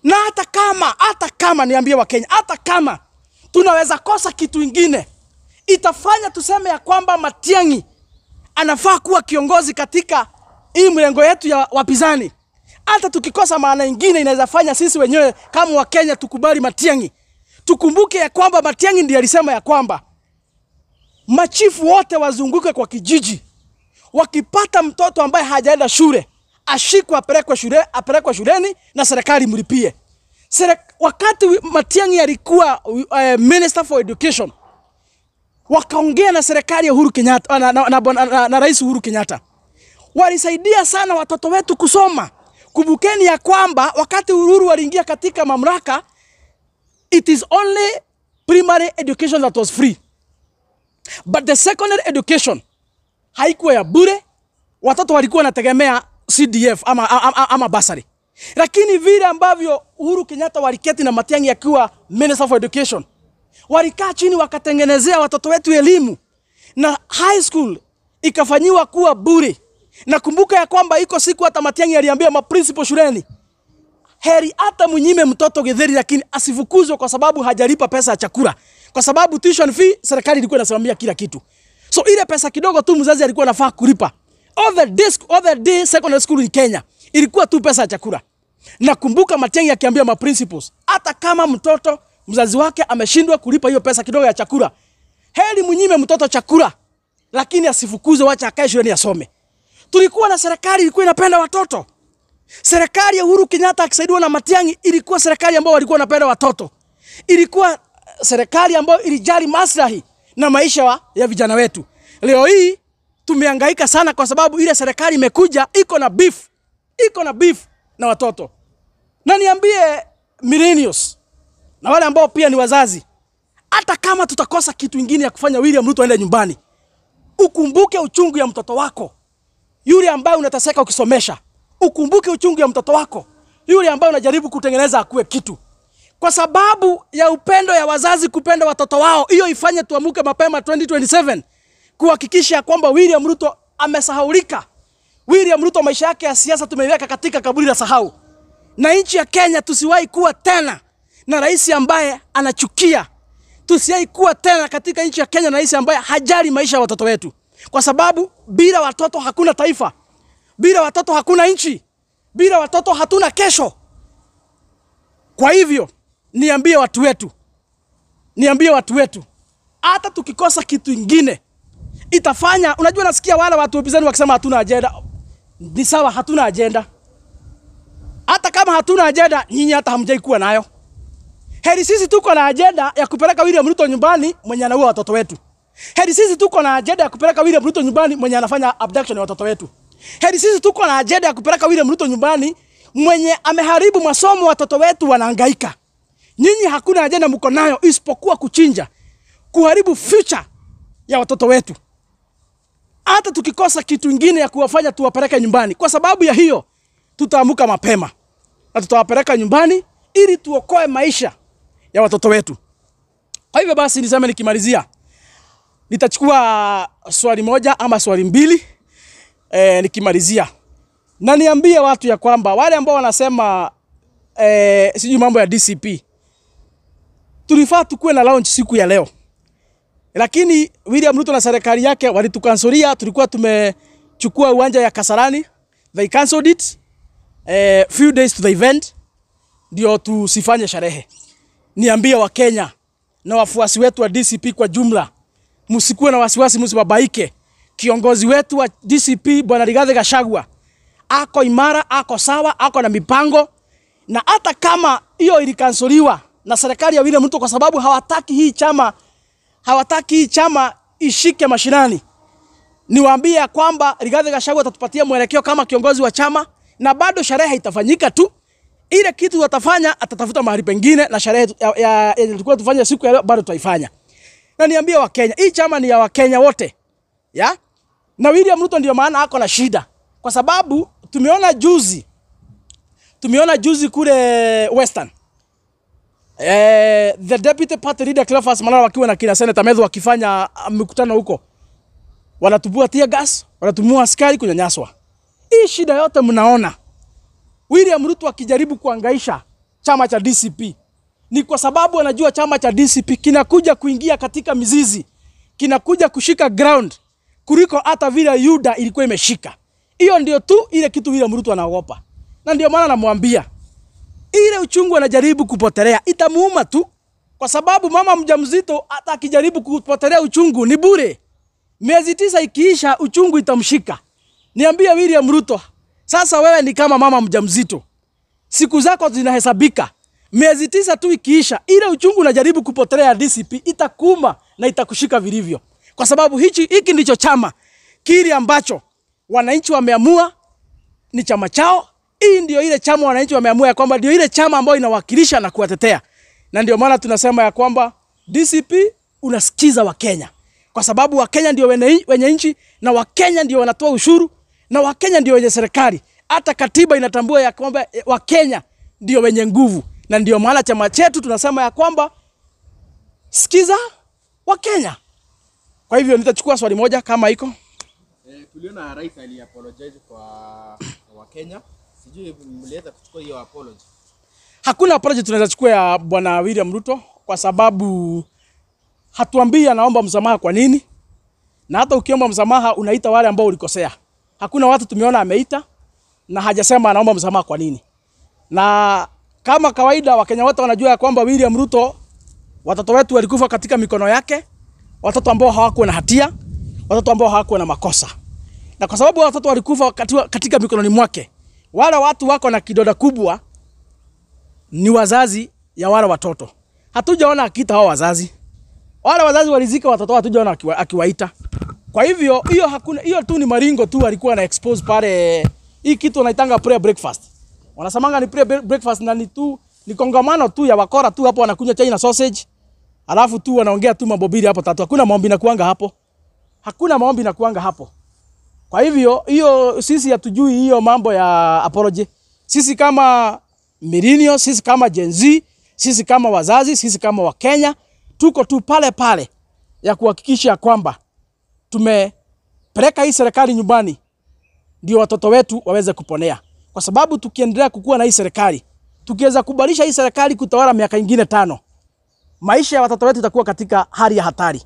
Na hata kama niambie wa Kenya, hata kama tunaweza kosa kitu ingine, itafanya tuseme ya kwamba Matiang'i anafaa kuwa kiongozi katika hii mrengo yetu ya wapinzani. Hata tukikosa maana ingine inaweza fanya sisi wenyewe kama wa Kenya tukubali Matiang'i. Tukumbuke ya kwamba Matiang'i ndiye alisema ya kwamba machifu wote wazunguke kwa kijiji. Wakipata mtoto ambaye hajaenda shule, ashikwe apelekwe shuleni na serikali mlipie. Wakati Matiang'i alikuwa Minister for Education, wakaongea na serikali ya Uhuru Kenyatta na Rais Uhuru Kenyatta. Walisaidia sana watoto wetu kusoma. Kumbukeni ya kwamba wakati Uhuru aliingia katika mamlaka, it is only primary education that was free. But the secondary education haikuwa ya bure. Watoto walikuwa wanategemea CDF ama basari. Lakini vile ambavyo Uhuru Kenyatta waliketi na Matiang'i akiwa Minister for Education, walikaa chini wakatengenezea watoto wetu elimu, na high school ikafanyiwa kuwa bure. Na kumbuka ya kwamba iko siku hata Matiang'i aliambia maprinciple shuleni, heri hata mnyime mtoto githeri lakini asifukuzwe kwa sababu hajalipa pesa ya chakula. Kwa sababu tuition fee serikali ilikuwa inasimamia kila kitu. So ile pesa kidogo tu mzazi alikuwa anafaa kulipa. All the day secondary school in Kenya ilikuwa tu pesa ya chakula. Na kumbuka Matiang'i akiambia maprinciples, hata kama mtoto mzazi wake ameshindwa kulipa hiyo pesa kidogo ya chakula, heri mnyime mtoto chakula lakini asifukuzwe, wacha akae shuleni asome. Tulikuwa na serikali ilikuwa inapenda watoto. Serikali ya Uhuru Kenyatta akisaidiwa na Matiang'i ilikuwa serikali ambayo walikuwa wanapenda watoto. Ilikuwa serikali ambayo ilijali maslahi na maisha ya vijana wetu. Leo hii tumehangaika sana kwa sababu ile serikali imekuja iko na beef na watoto. Na niambie millennials na wale ambao pia ni wazazi, hata kama tutakosa kitu kingine ya kufanya William Ruto aende nyumbani, ukumbuke uchungu ya mtoto wako yule ambaye unateseka ukisomesha. Ukumbuke uchungu ya mtoto wako yule ambaye unajaribu kutengeneza akue kitu. Kwa sababu ya upendo ya wazazi kupenda watoto wao, hiyo ifanye tuamuke mapema 2027 kuhakikisha kwamba William Ruto amesahaulika. William Ruto maisha yake ya siasa tumeiweka katika kaburi la sahau. Na nchi ya Kenya tusiwahi kuwa tena na rais ambaye anachukia. Tusiwahi kuwa tena katika nchi ya Kenya na rais ambaye hajali maisha ya watoto wetu. Kwa sababu bila watoto hakuna taifa. Bila watoto hakuna nchi. Bila watoto hatuna kesho. Kwa hivyo niambie watu wetu, hata tukikosa kitu kingine itafanya, unajua nasikia wale watu wapinzani wakisema hatuna agenda. Ni sawa, hatuna agenda. Hata kama hatuna agenda, nyinyi hata hamjai kuwa nayo. Heri sisi tuko na agenda ya kupeleka William Ruto nyumbani mwenye anaua watoto wetu. Heri sisi tuko na agenda ya kupeleka William Ruto nyumbani mwenye anafanya abduction ya watoto wetu. Heri sisi tuko na agenda ya kupeleka William Ruto nyumbani mwenye ameharibu masomo watoto wetu wanahangaika. Nyinyi hakuna agenda mko nayo isipokuwa kuchinja, kuharibu future ya watoto wetu. Hata tukikosa kitu kingine ya kuwafanya tuwapeleke nyumbani, kwa sababu ya hiyo tutaamuka mapema na tutawapeleka nyumbani ili tuokoe maisha ya watoto wetu. Kwa hivyo basi niseme nikimalizia, nitachukua swali moja ama swali mbili nikimalizia. Na niambie watu ya kwamba wale ambao wanasema sijui mambo ya DCP, tulifaa tukue na launch siku ya leo. Lakini William Ruto na serikali yake walitukansoria. Tulikuwa tumechukua uwanja ya Kasarani, they cancelled it few days to the event ndio tusifanye sherehe. Niambie wa Kenya na wafuasi wetu wa DCP kwa jumla, msikuwe na wasiwasi, msibabaike. Kiongozi wetu wa DCP Bwana Rigathi Gachagua ako imara, ako sawa, ako na mipango. Na hata kama hiyo ilikansoliwa na serikali ya William Ruto kwa sababu hawataki hii chama ishike mashinani, niwaambie kwamba Rigathi Gachagua atatupatia mwelekeo kama kiongozi wa chama, na bado sherehe itafanyika tu. Ile kitu watafanya atatafuta mahali pengine, na sherehe tulikuwa tufanye siku ya leo bado tutaifanya. Na niambie wa Kenya, hii chama ni ya wa Kenya wote. Ya? Na William Ruto ndio maana ako na shida. Kwa sababu tumeona juzi kule Western. The deputy party leader Cleophas Malala wakiwa na kina Senator Medho wakifanya mkutano huko, wanatupua tear gas, wanatumua askari kunyanyaswa. Hii shida yote mnaona William Ruto akijaribu kuangaisha chama cha DCP. Ni kwa sababu anajua chama cha DCP kinakuja kuingia katika mizizi, kinakuja kushika ground kuliko hata vile Yuda ilikuwa imeshika. Hiyo ndio tu ile kitu William Ruto anaogopa. Na ndio maana namwambia ile uchungu anajaribu kupotelea itamuuma tu, kwa sababu mama mjamzito hata akijaribu kupotelea uchungu ni bure. Miezi 9 ikiisha uchungu itamshika. Niambie William Ruto, sasa wewe ni kama mama mjamzito. Siku zako zinahesabika. Miezi 9 tu ikiisha, ile uchungu unajaribu kupotelea DCP itakuuma na itakushika vilivyo. Kwa sababu hiki ndicho chama kile ambacho wananchi wameamua ni chama chao. Hii ndio ile chama wananchi wameamua ya kwamba ndio ile chama ambayo inawakilisha na kuwatetea. Na ndio maana tunasema ya kwamba DCP unasikiza Wakenya. Kwa sababu Wakenya ndio wenye nchi, na Wakenya ndio wanatoa ushuru, na Wakenya ndio wenye serikali. Hata katiba inatambua ya kwamba Wakenya ndio wenye nguvu. Na ndio maana chama chetu tunasema ya kwamba sikiza Wakenya. Kwa hivyo nitachukua swali moja kama iko. Tuliona rais ali-apologize kwa Wakenya. Sijui mliweza kuchukua hiyo apology. Hakuna apology tunaweza chukua ya bwana William Ruto, kwa sababu hatuambii anaomba msamaha kwa nini. Na hata ukiomba msamaha unaita wale ambao ulikosea. Hakuna watu tumeona ameita na hajasema anaomba msamaha kwa nini. Na kama kawaida Wakenya wote wanajua ya kwamba William Ruto, watoto wetu walikufa katika mikono yake, watoto ambao hawakuwa na hatia, watoto ambao hawakuwa na makosa. Na kwa sababu watoto walikufa katika mikononi mwake, wale watu wako na kidonda kubwa ni wazazi ya wale watoto. Hatujaona akita hao wazazi. Wale wazazi walizika watoto, hatujaona akiwaita. Kwa hivyo hiyo tu ni maringo tu alikuwa na expose pale. Hii kitu wanaitanga prayer breakfast. Wanasamanga ni prayer breakfast, na ni kongamano tu ya wakora tu hapo, wanakunywa chai na sausage. Alafu tu wanaongea tu mambo bili hapo tatu. Hakuna maombi na kuanga hapo. Hakuna maombi na kuanga hapo. Kwa hivyo sisi hatujui hiyo mambo ya apology. Sisi kama millennials, sisi kama Gen Z, sisi kama wazazi, sisi kama Wakenya, tuko tu pale ya kuhakikisha kwamba tumepeleka hii serikali nyumbani ndio watoto wetu waweze kuponea. Kwa sababu tukiendelea kukua na hii serikali, tukiweza kubadilisha hii serikali kutawala miaka ingine 5, maisha ya watoto wetu itakuwa katika hali ya hatari.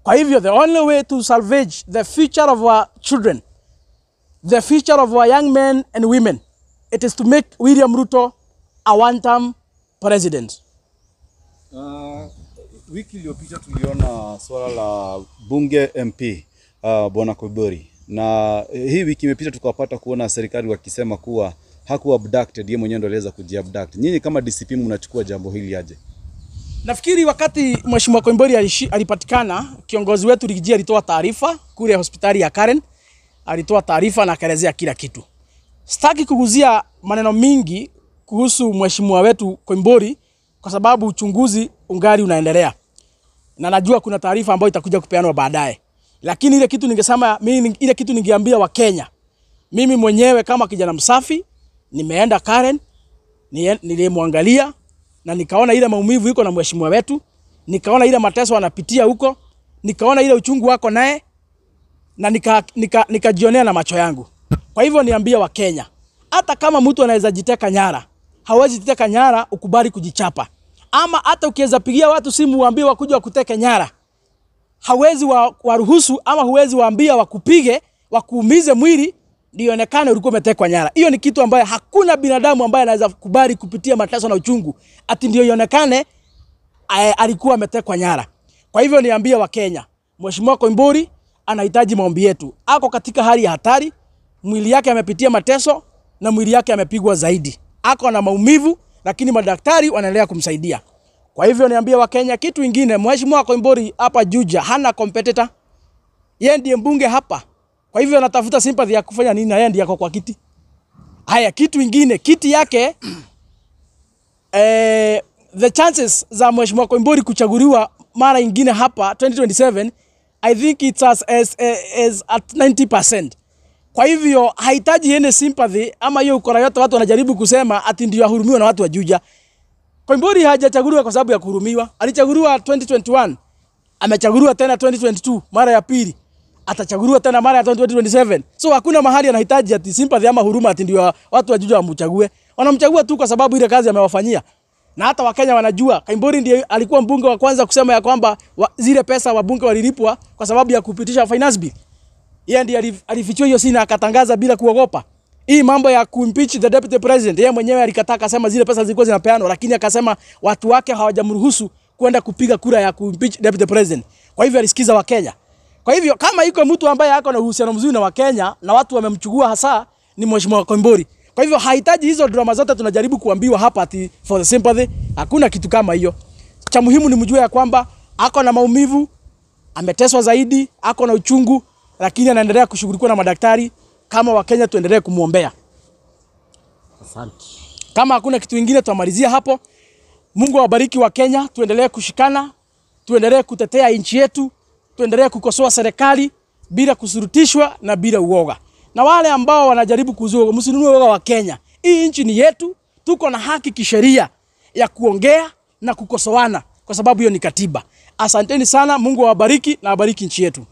Kwa hivyo the only way to salvage the future of our children, the future of our young men and women, it is to make William Ruto a one-term president. Wiki iliyopita tuliona swala la bunge MP Bwana Koimburi, na hii wiki imepita tukapata kuona serikali wakisema kuwa hakuwa abducted, yeye mwenyewe ndo aliweza kujiabduct. Nyinyi kama DCP mnachukua jambo hili aje? Nafikiri wakati Mheshimiwa Koimburi alipatikana, kiongozi wetu Rigiji alitoa taarifa kule hospitali ya Karen, alitoa taarifa na akaelezea kila kitu. Sitaki kuguzia maneno mingi kuhusu Mheshimiwa wetu Koimburi kwa sababu uchunguzi ungali unaendelea. Na najua kuna taarifa ambayo itakuja kupeanwa baadaye. Lakini ile kitu ningesema, ile kitu ningeambia Wakenya, mimi mwenyewe kama kijana msafi nimeenda Karen, nilimwangalia na nikaona ile maumivu iko na mheshimiwa wetu, nikaona ile mateso anapitia huko, nikaona ile uchungu wako naye, na nikajionea na macho yangu. Kwa hivyo niambia Wakenya, hata kama mtu anaweza jiteka nyara, hawezi jiteka nyara ukubali kujichapa. Ama hata ukiweza pigia watu simu waambie wakuja wakuteke nyara, hawezi waruhusu ama huwezi waambia wakupige, wakuumize mwili ndio onekane ulikuwa umetekwa nyara. Hiyo ni kitu ambaye hakuna binadamu ambaye anaweza kubali kupitia mateso na uchungu ati ndio ionekane alikuwa ametekwa nyara. Kwa hivyo niambia Wakenya, Mheshimiwa Koimburi anahitaji maombi yetu. Ako katika hali ya hatari, mwili yake amepitia mateso na mwili yake amepigwa zaidi. Ako na maumivu lakini madaktari wanaendelea kumsaidia. Kwa hivyo niambia Wakenya kitu kingine, Mheshimiwa Koimburi hapa Juja hana competitor. Yeye ndiye mbunge hapa. Kwa hivyo anatafuta sympathy ya kufanya nini na yeye ndiye kwa kiti. Haya, kitu kingine, kiti yake the chances za Mheshimiwa Koimburi kuchaguliwa mara nyingine hapa 2027, I think it's as at 90%. Kwa hivyo hahitaji yene sympathy ama hiyo ukora yote watu wanajaribu kusema ati ndio ahurumiwa na watu wa Juja. Koimburi hajachaguliwa kwa sababu ya kuhurumiwa. Alichaguliwa 2021, amechaguliwa tena 2022 mara ya pili, atachaguliwa tena mara ya 2027. So hakuna mahali anahitaji ati sympathy ama huruma ati ndio watu wa Juja wamchague. Wanamchagua tu kwa sababu ile kazi amewafanyia. Na hata Wakenya wanajua Kaimburi ndiye alikuwa mbunge wa kwanza kusema ya kwamba zile pesa wabunge walilipwa kwa sababu ya kupitisha finance bill. Yeye ndiye alifichua hiyo sina akatangaza bila kuogopa. Hii mambo ya kuimpeach the deputy president, yeye mwenyewe alikataa akasema zile pesa zilikuwa zinapeanwa, lakini akasema watu wake hawajamruhusu kwenda kupiga kura ya kuimpeach deputy president. Kwa hivyo alisikiza Wakenya. Kwa hivyo kama yuko mtu ambaye yako na uhusiano mzuri na Wakenya na watu wamemchukua hasa ni Mheshimiwa Kaimburi. Kwa hivyo hahitaji hizo drama zote tunajaribu kuambiwa hapa ati for the sympathy. Hakuna kitu kama hiyo. Cha muhimu ni mjue ya kwamba ako na maumivu, ameteswa zaidi, ako na uchungu, lakini anaendelea kushughulikiwa na madaktari. Kama Wakenya tuendelee kumuombea. Asante. Kama hakuna kitu kingine tuamalizia hapo. Mungu awabariki Wakenya, tuendelee kushikana, tuendelee kutetea nchi yetu, tuendelee kukosoa serikali bila kusurutishwa na bila uoga. Na wale ambao wanajaribu kuzua msinunue uoga wa Kenya. Hii nchi ni yetu, tuko na haki kisheria ya kuongea na kukosoana kwa sababu hiyo ni katiba. Asanteni sana, Mungu awabariki na abariki nchi yetu.